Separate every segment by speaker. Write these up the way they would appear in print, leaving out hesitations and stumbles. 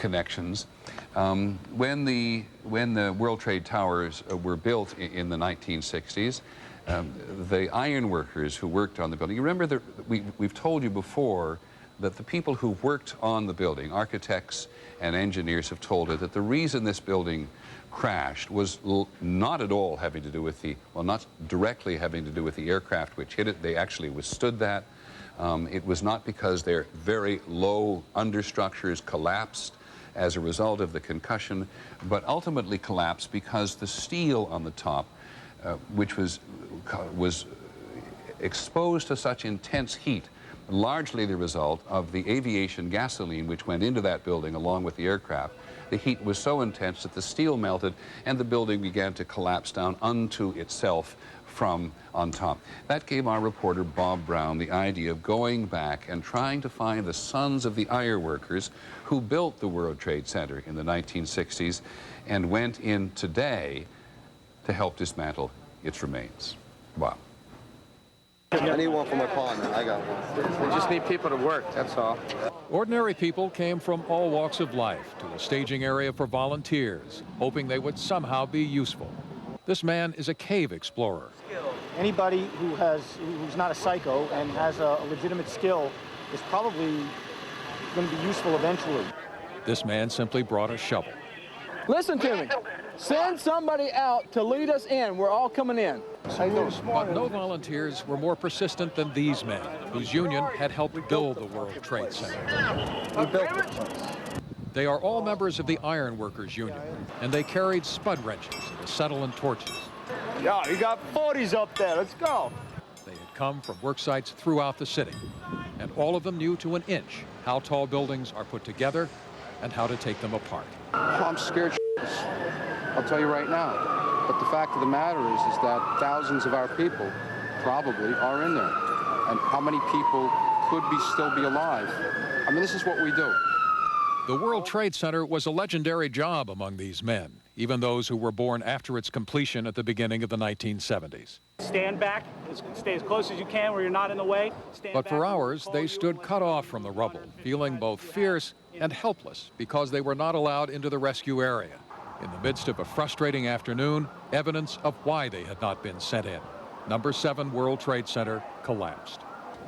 Speaker 1: connections. When the World Trade Towers were built in the 1960s, the ironworkers who worked on the building, you remember that we've told you before that the people who worked on the building, architects and engineers, have told us that the reason this building crashed was not at all having to do with the, well, not directly having to do with the aircraft which hit it. They actually withstood that. It was not because their very low understructures collapsed as a result of the concussion, but ultimately collapsed because the steel on the top, which was exposed to such intense heat, largely the result of the aviation gasoline which went into that building along with the aircraft. The heat was so intense that the steel melted and the building began to collapse down unto itself from on top. That gave our reporter Bob Brown the idea of going back and trying to find the sons of the ironworkers who built the World Trade Center in the 1960s and went in today to help dismantle its remains. Bob.
Speaker 2: I need one for my partner. I got one.
Speaker 3: We just need people to work, that's all.
Speaker 4: Ordinary people came from all walks of life to a staging area for volunteers, hoping they would somehow be useful. This man is a cave explorer.
Speaker 5: Anybody who's not a psycho and has a legitimate skill is probably going to be useful eventually.
Speaker 4: This man simply brought a shovel.
Speaker 6: Listen to me. Send somebody out to lead us in. We're all coming in.
Speaker 4: But no volunteers were more persistent than these men, whose union had helped build the World Trade Center.
Speaker 5: We built the place.
Speaker 4: They are all members of the Ironworkers Union, and they carried spud wrenches and acetylene torches.
Speaker 5: Yeah, you got 40s up there. Let's go.
Speaker 4: They had come from work sites throughout the city, and all of them knew to an inch how tall buildings are put together and how to take them apart.
Speaker 3: Well, I'm scared I'll tell you right now. But the fact of the matter is that thousands of our people probably are in there. And how many people could still be alive? I mean, this is what we do.
Speaker 4: The World Trade Center was a legendary job among these men, even those who were born after its completion at the beginning of the 1970s.
Speaker 5: Stand back, stay as close as you can where you're not in the way.
Speaker 4: But for hours, they stood cut off from the rubble, feeling both fierce and helpless because they were not allowed into the rescue area. In the midst of a frustrating afternoon, evidence of why they had not been sent in. Number 7 World Trade Center collapsed.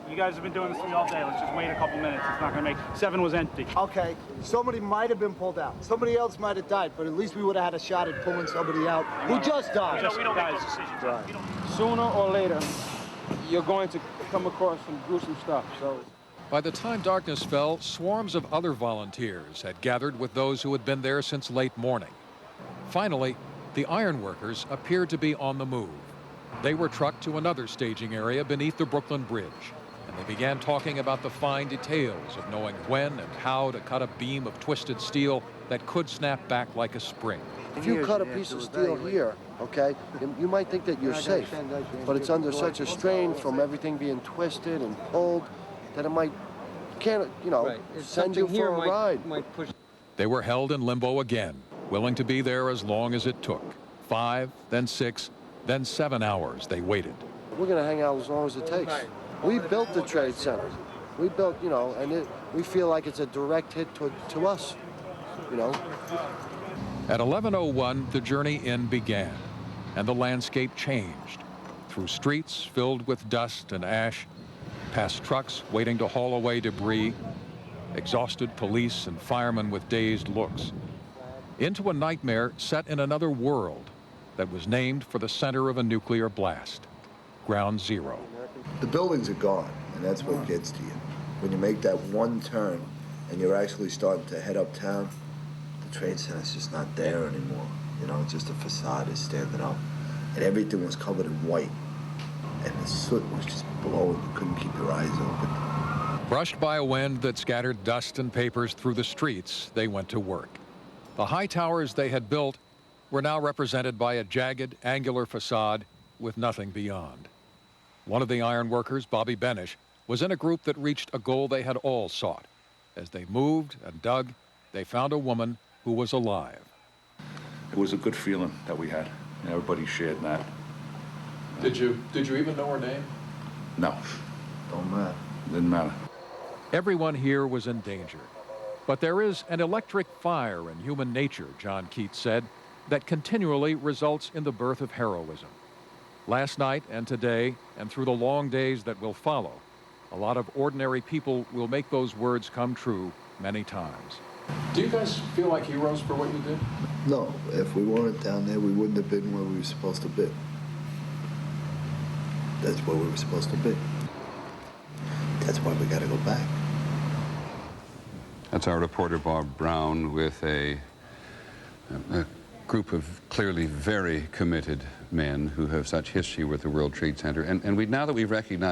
Speaker 5: You guys have been doing this to me all day. Let's just wait a couple minutes. It's not going to make... 7 was empty.
Speaker 7: Okay, somebody might have been pulled out. Somebody else might have died, but at least we would have had a shot at pulling somebody out who just died.
Speaker 5: We don't make those decisions.
Speaker 7: Right.
Speaker 6: Sooner or later, you're going to come across some gruesome stuff, so...
Speaker 4: By the time darkness fell, swarms of other volunteers had gathered with those who had been there since late morning. Finally, the ironworkers appeared to be on the move. They were trucked to another staging area beneath the Brooklyn Bridge, and they began talking about the fine details of knowing when and how to cut a beam of twisted steel that could snap back like a spring.
Speaker 2: If you cut a piece of steel here, okay, you might think that you're safe, but it's under such a strain from everything being twisted and pulled that it might, send you for a ride.
Speaker 4: They were held in limbo again, willing to be there as long as it took. 5, then 6, then 7 hours they waited.
Speaker 2: We're going to hang out as long as it takes. We built the Trade Center. We built, and we feel like it's a direct hit to us,
Speaker 4: At 11:01, the journey in began, and the landscape changed. Through streets filled with dust and ash, past trucks waiting to haul away debris, exhausted police and firemen with dazed looks, into a nightmare set in another world that was named for the center of a nuclear blast, Ground Zero.
Speaker 8: The buildings are gone, and that's what gets to you. When you make that one turn and you're actually starting to head uptown, the Trade Center's just not there anymore. It's just a facade is standing up, and everything was covered in white, and the soot was just blowing. You couldn't keep your eyes open.
Speaker 4: Brushed by a wind that scattered dust and papers through the streets, they went to work. The high towers they had built were now represented by a jagged, angular facade with nothing beyond. One of the ironworkers, Bobby Benish, was in a group that reached a goal they had all sought. As they moved and dug, they found a woman who was alive.
Speaker 9: It was a good feeling that we had, and everybody shared that.
Speaker 4: Did you even know her name?
Speaker 9: No.
Speaker 8: Don't matter.
Speaker 9: Didn't matter.
Speaker 4: Everyone here was in danger. But there is an electric fire in human nature, John Keats said, that continually results in the birth of heroism. Last night and today and through the long days that will follow, a lot of ordinary people will make those words come true many times. Do you guys feel like heroes for what you did?
Speaker 8: No, if we weren't down there, we wouldn't have been where we were supposed to be. That's where we were supposed to be. That's why we got to go back.
Speaker 1: That's our reporter Bob Brown with a group of clearly very committed men who have such history with the World Trade Center. And now that we've recognized